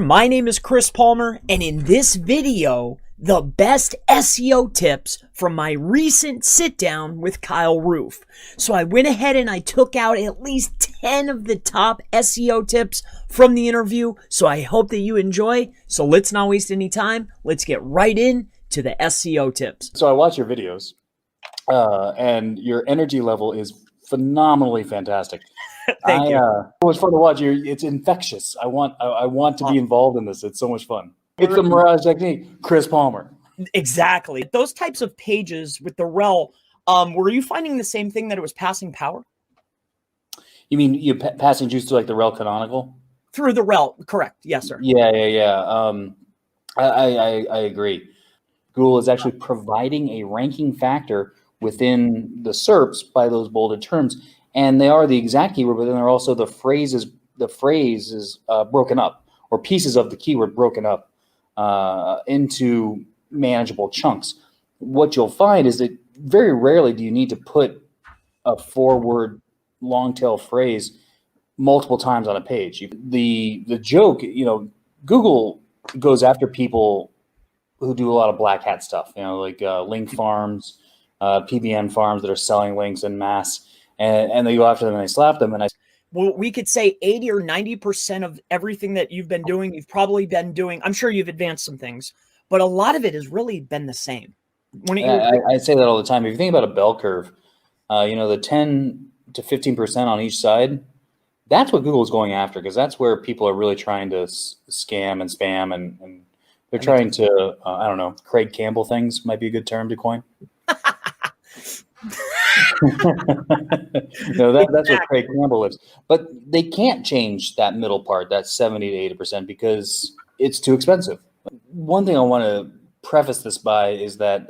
My name is Chris Palmer, and in this video, the best SEO tips from my recent sit down with Kyle Roof. So I went ahead and I took out at least 10 of the top SEO tips from the interview. So I hope that you enjoy. So let's not waste any time. Let's get right in to the SEO tips. So I watch your videos, and your energy level is phenomenally fantastic. Thank you. It was fun to watch. It's infectious. I want to be involved in this. It's so much fun. It's the Mirage technique, Chris Palmer. Exactly. Those types of pages with the rel, were you finding the same thing, that it was passing power? You mean you passing juice to like the rel canonical? Through the rel, correct. Yes, sir. Yeah. I agree. Google is actually providing a ranking factor within the SERPs by those bolded terms. And they are the exact keyword, but then they're also the phrase is broken up, or pieces of the keyword broken up into manageable chunks. What you'll find is that very rarely do you need to put a 4-word long tail phrase multiple times on a page. The joke, Google goes after people who do a lot of black hat stuff, like link farms, PBN farms that are selling links en masse. And they go after them and they slap them. Well, we could say 80 or 90% of everything that you've been doing, you've probably been doing. I'm sure you've advanced some things, but a lot of it has really been the same. I say that all the time. If you think about a bell curve, the 10 to 15% on each side, that's what Google is going after, because that's where people are really trying to scam and spam, and they're trying to, I don't know, Craig Campbell things might be a good term to coin. That's what Craig Campbell is. But they can't change that middle part, that 70 to 80%, because it's too expensive. One thing I want to preface this by is that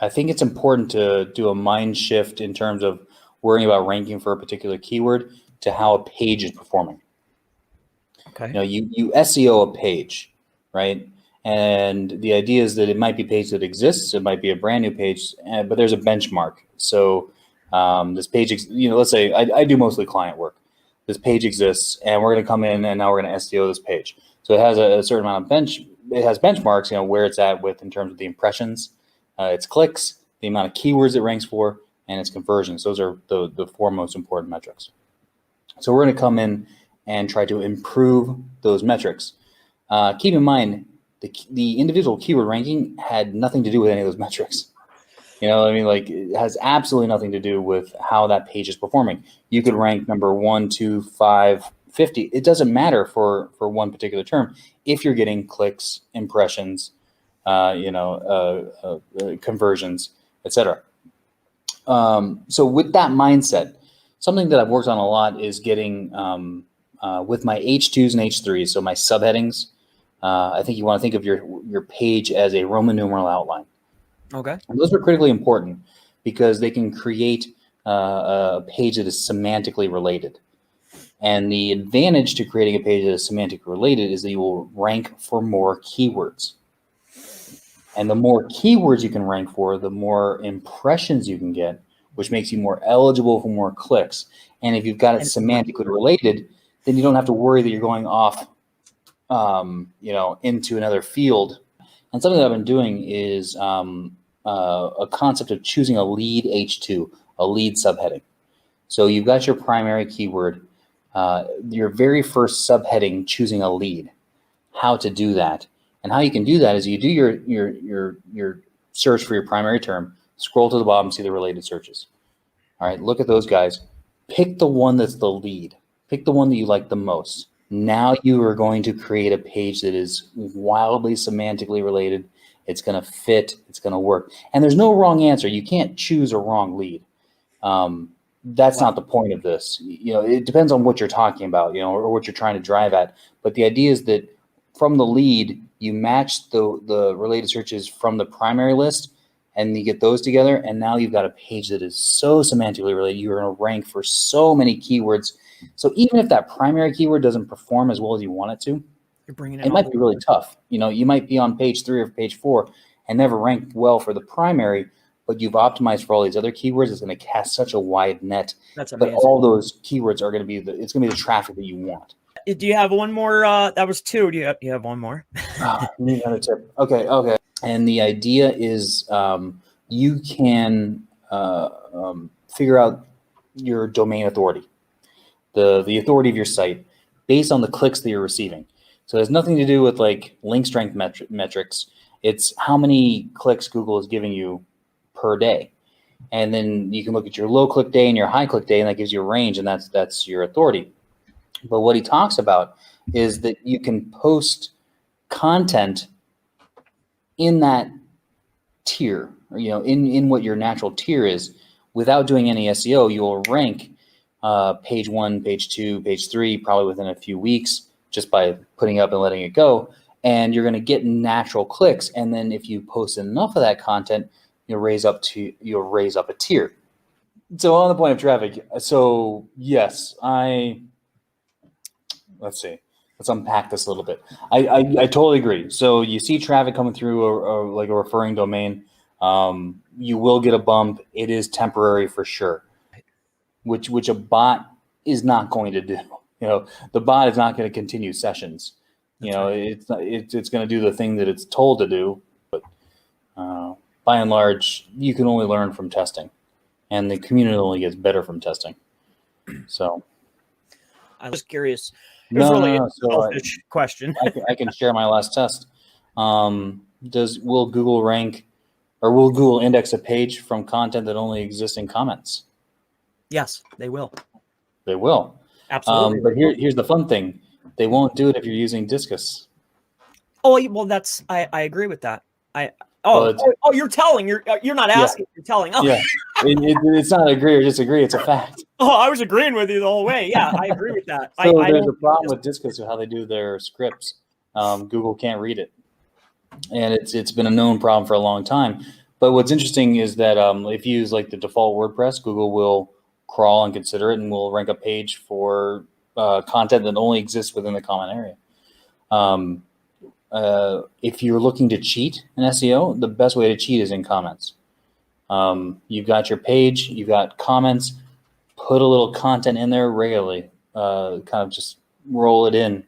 I think it's important to do a mind shift in terms of worrying about ranking for a particular keyword to how a page is performing. Okay. You SEO a page, right? And the idea is that it might be a page that exists. It might be a brand new page, but there's a benchmark. So this page, let's say I do mostly client work. This page exists, and we're going to come in, and now we're going to SEO this page. So it has a certain amount of it has benchmarks, where it's at with in terms of the impressions, its clicks, the amount of keywords it ranks for, and its conversions. Those are the 4 most important metrics. So we're going to come in and try to improve those metrics. Keep in mind, the individual keyword ranking had nothing to do with any of those metrics. It has absolutely nothing to do with how that page is performing. You could rank number 1, 2, 5, 50. It doesn't matter for one particular term if you're getting clicks, impressions, conversions, etc. So with that mindset, something that I've worked on a lot is getting with my H2s and H3s, so my subheadings. I think you want to think of your page as a Roman numeral outline. Okay. And those are critically important because they can create a page that is semantically related. And the advantage to creating a page that is semantically related is that you will rank for more keywords. And the more keywords you can rank for, the more impressions you can get, which makes you more eligible for more clicks. And if you've got it semantically related, then you don't have to worry that you're going off into another field. And something that I've been doing is a concept of choosing a lead H2, a lead subheading. So you've got your primary keyword, your very first subheading, choosing a lead. How to do that, and how you can do that is you do your search for your primary term, scroll to the bottom, see the related searches. All right, look at those guys. Pick the one that's the lead. Pick the one that you like the most. Now you are going to create a page that is wildly semantically related. It's going to fit. It's going to work. And there's no wrong answer. You can't choose a wrong lead. That's not the point of this. It depends on what you're talking about, or what you're trying to drive at. But the idea is that from the lead, you match the related searches from the primary list, and you get those together. And now you've got a page that is so semantically related. You're going to rank for so many keywords. So even if that primary keyword doesn't perform as well as you want it to, it might be really tough. You might be on page 3 or page 4 and never rank well for the primary, but you've optimized for all these other keywords. It's going to cast such a wide net. That's amazing. But all those keywords are going to be it's going to be the traffic that you want. Do you have one more? That was two. Do you have one more? Need another tip. Okay. And the idea is you can figure out your domain authority, the authority of your site, based on the clicks that you're receiving. So it has nothing to do with like link strength metrics. It's how many clicks Google is giving you per day. And then you can look at your low click day and your high click day, and that gives you a range, and that's your authority. But what he talks about is that you can post content in that tier, or, in what your natural tier is, without doing any SEO. You'll rank page 1, page 2, page 3, probably within a few weeks, just by putting up and letting it go. And you're going to get natural clicks. And then if you post enough of that content, you'll raise up a tier. So on the point of traffic, so yes, let's unpack this a little bit. I totally agree. So you see traffic coming through like a referring domain, you will get a bump. It is temporary for sure, which a bot is not going to do. The bot is not going to continue sessions. It's going to do the thing that it's told to do. But by and large, you can only learn from testing, and the community only gets better from testing. So I was curious. It was really a selfish question. I can share my last test. Will Google rank, or will Google index a page from content that only exists in comments? Yes, they will. They will. Absolutely. But here's the fun thing. They won't do it if you're using Discus. Oh, well, I agree with that. You're telling. You're not asking. Yeah. You're telling. Oh. Yeah. It's not agree or disagree. It's a fact. Oh, I was agreeing with you the whole way. Yeah, I agree with that. So there's a problem with Discus with how they do their scripts. Google can't read it, and it's been a known problem for a long time. But what's interesting is that if you use like the default WordPress, Google will crawl and consider it, and will rank a page for content that only exists within the comment area. If you're looking to cheat in SEO, the best way to cheat is in comments. You've got your page, you've got comments, put a little content in there regularly, kind of just roll it in,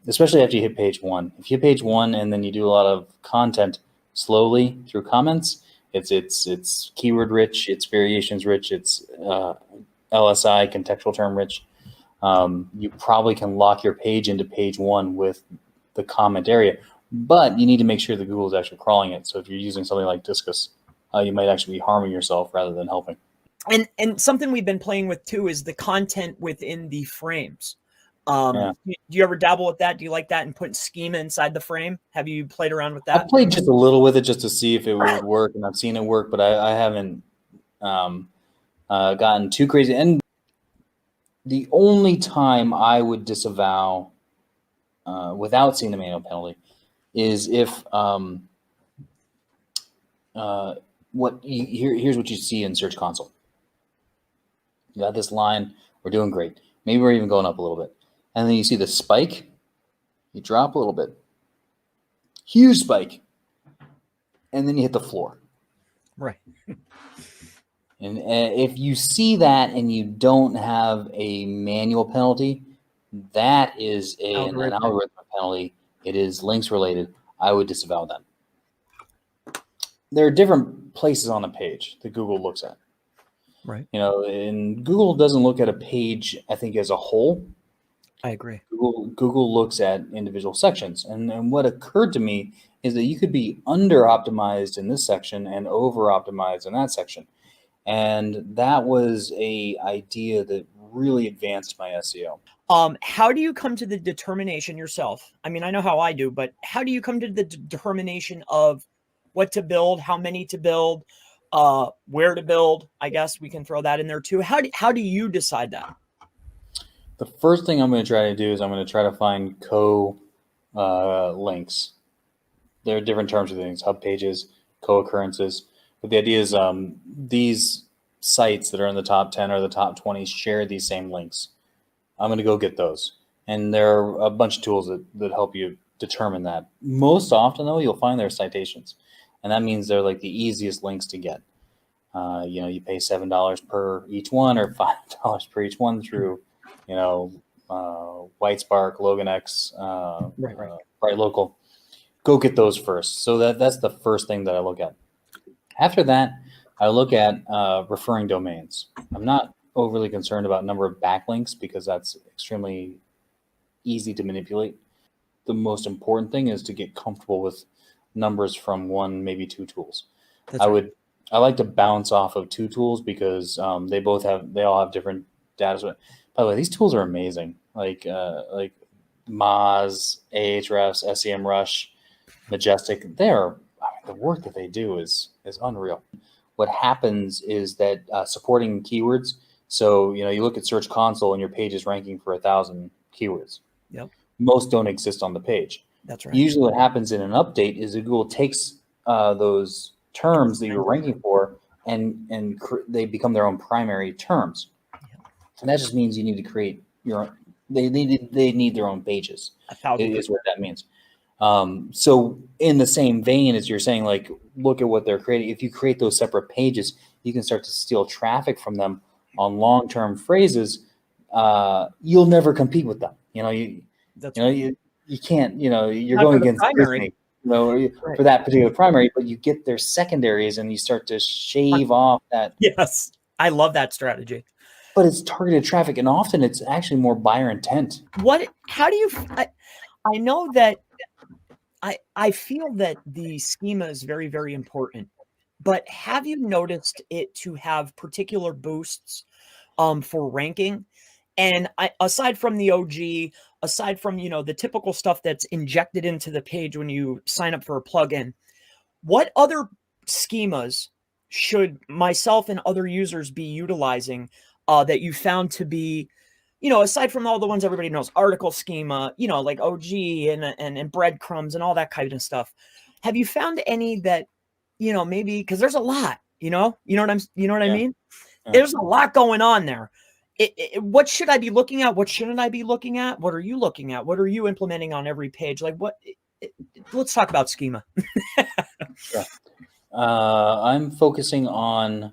especially after you hit page 1. If you hit page 1 and then you do a lot of content slowly through comments, it's keyword rich, it's variations rich, it's LSI, contextual term rich. You probably can lock your page into page 1 with the comment area, but you need to make sure that Google is actually crawling it. So if you're using something like Discus, you might actually be harming yourself rather than helping. And something we've been playing with too is the content within the frames. Do you ever dabble with that? Do you like that and putting schema inside the frame? Have you played around with that? I played just a little with it just to see if it would work, and I've seen it work, but I haven't gotten too crazy. And the only time I would disavow without seeing the manual penalty is if here's what you see in Search Console. You got this line, we're doing great. Maybe we're even going up a little bit. And then you see the spike, you drop a little bit. Huge spike. And then you hit the floor. Right. And if you see that and you don't have a manual penalty, that is an algorithm penalty. It is links related. I would disavow that. There are different places on a page that Google looks at. Right. And Google doesn't look at a page, I think, as a whole. I agree. Google looks at individual sections. And what occurred to me is that you could be under-optimized in this section and over-optimized in that section. And that was a idea that really advanced my SEO. How do you come to the determination yourself? I mean, I know how I do, but how do you come to the determination of what to build, how many to build, where to build? I guess we can throw that in there too. How do you decide that? The first thing I'm going to try to do is I'm going to try to find links. There are different terms for things: hub pages, co-occurrences. But the idea is these sites that are in the top 10 or the top 20 share these same links. I'm going to go get those. And there are a bunch of tools that help you determine that. Most often, though, you'll find their citations. And that means they're like the easiest links to get. You pay $7 per each one or $5 per each one through, White Spark, Logan X, Right, right. Bright Local. Go get those first. So that's the first thing that I look at. After that, I look at referring domains. I'm not overly concerned about number of backlinks because that's extremely easy to manipulate. The most important thing is to get comfortable with numbers from one, maybe two tools. That's right. I like to bounce off of two tools because they all have different data. By the way, these tools are amazing. Like Moz, Ahrefs, SEMrush, Majestic. The work that they do is unreal. What happens is that supporting keywords. So you look at Search Console and your page is ranking for 1,000 keywords. Yep. Most don't exist on the page. That's right. Usually what happens in an update is that Google takes those terms that you're ranking for and they become their own primary terms. And that just means you need to create your own, they need their own pages. 1,000%. Is what that means. So in the same vein as you're saying, like, look at what they're creating. If you create those separate pages, you can start to steal traffic from them on long-term phrases. You'll never compete with them. You can't, you're Not going for the against primary. Disney, Right. for that particular primary, but you get their secondaries and you start to shave off that. Yes. I love that strategy. But it's targeted traffic, and often it's actually more buyer intent. How do you, I know that I feel that the schema is very, very important, but have you noticed it to have particular boosts for ranking? And aside from the OG, aside from, the typical stuff that's injected into the page when you sign up for a plugin, what other schemas should myself and other users be utilizing that you found to be, aside from all the ones everybody knows, article schema, like OG and breadcrumbs and all that kind of stuff. Have you found any that, maybe because there's a lot, you know what I mean? Yeah. There's a lot going on there. What should I be looking at? What shouldn't I be looking at? What are you looking at? What are you implementing on every page? Like let's talk about schema. Sure. I'm focusing on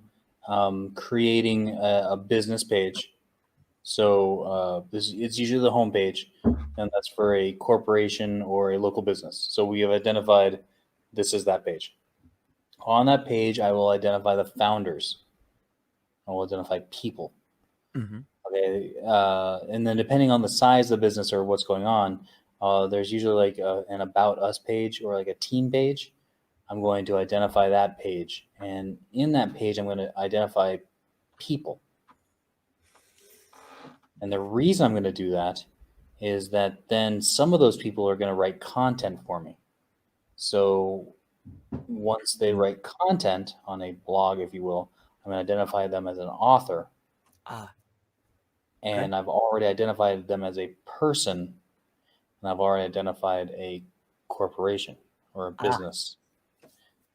creating a business page. So it's usually the home page, and that's for a corporation or a local business. So we have identified this is that page. On that page, I will identify the founders. I will identify people. Mm-hmm. Okay, and then depending on the size of the business or what's going on, there's usually like an About Us page or like a team page. I'm going to identify that page, and in that page, I'm going to identify people. And the reason I'm going to do that is that then some of those people are going to write content for me. So once they write content on a blog, if you will, I'm going to identify them as an author. And I've already identified them as a person, and I've already identified a corporation or a business.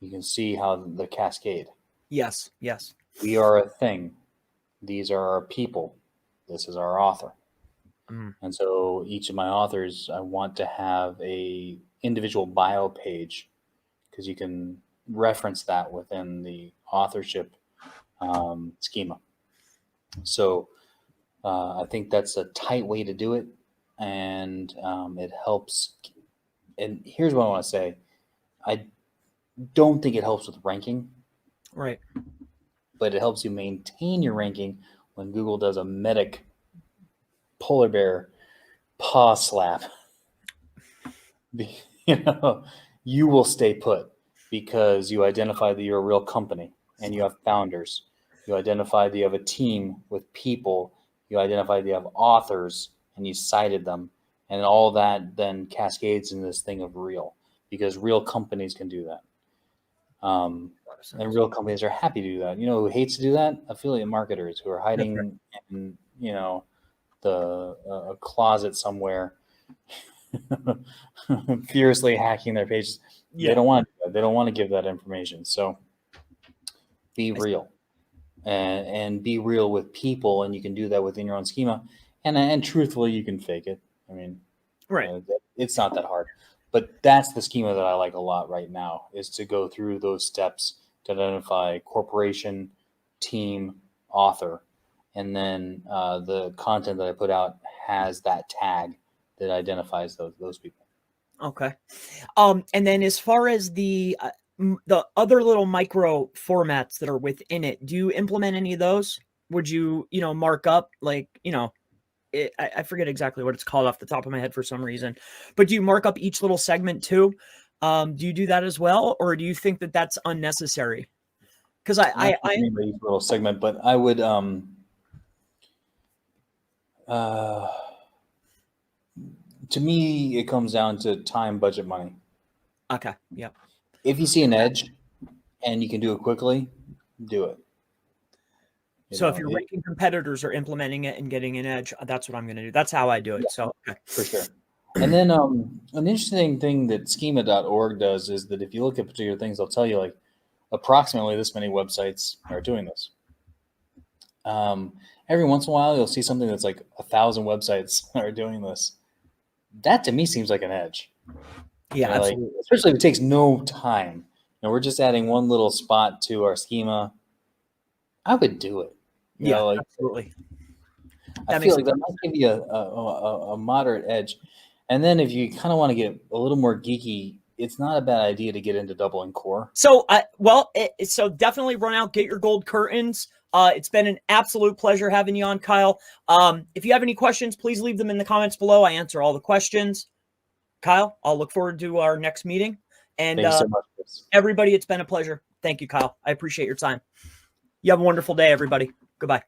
You can see how the cascade. Yes. We are a thing. These are our people. This is our author. And so each of my authors, I want to have a individual bio page because you can reference that within the authorship schema. So I think that's a tight way to do it, and it helps. And here's what I want to say. I don't think it helps with ranking. Right. But it helps you maintain your ranking when Google does a medic polar bear paw slap. You will stay put because you identify that you're a real company and you have founders. You identify that you have a team with people. You identify that you have authors and you cited them. And all that then cascades in this thing of real, because real companies can do that. And real companies are happy to do that. You know who hates to do that? Affiliate marketers who are hiding in, a closet somewhere, fiercely hacking their pages. Yeah. They don't want to do that. They don't want to give that information. So be real and be real with people, and you can do that within your own schema. And truthfully, you can fake it. I mean, right. It's not that hard. But that's the schema that I like a lot right now, is to go through those steps to identify corporation, team, author, and then the content that I put out has that tag that identifies those people. Okay. And then as far as the other little micro formats that are within it, do you implement any of those? Would you, mark up like, I forget exactly what it's called off the top of my head for some reason, but do you mark up each little segment too? Do you do that as well? Or do you think that that's unnecessary? Because Not each little segment, but I would, to me, it comes down to time, budget, money. okay. Yep. If you see an edge and you can do it quickly, do it. So if your ranking competitors are implementing it and getting an edge, that's what I'm going to do. That's how I do it. Yeah, so okay. For sure. And then an interesting thing that schema.org does is that if you look at particular things, they'll tell you like approximately this many websites are doing this. Every once in a while, you'll see something that's like 1,000 websites are doing this. That to me seems like an edge. Yeah, absolutely. Like, especially if it takes no time. We're just adding one little spot to our schema. I would do it. Absolutely. I feel like that might give you a moderate edge. And then if you kind of want to get a little more geeky, it's not a bad idea to get into doubling core. So, so definitely run out, get your gold curtains. It's been an absolute pleasure having you on, Kyle. If you have any questions, please leave them in the comments below. I answer all the questions. Kyle, I'll look forward to our next meeting. And thank you so much, Chris. Everybody, it's been a pleasure. Thank you, Kyle. I appreciate your time. You have a wonderful day, everybody. Goodbye.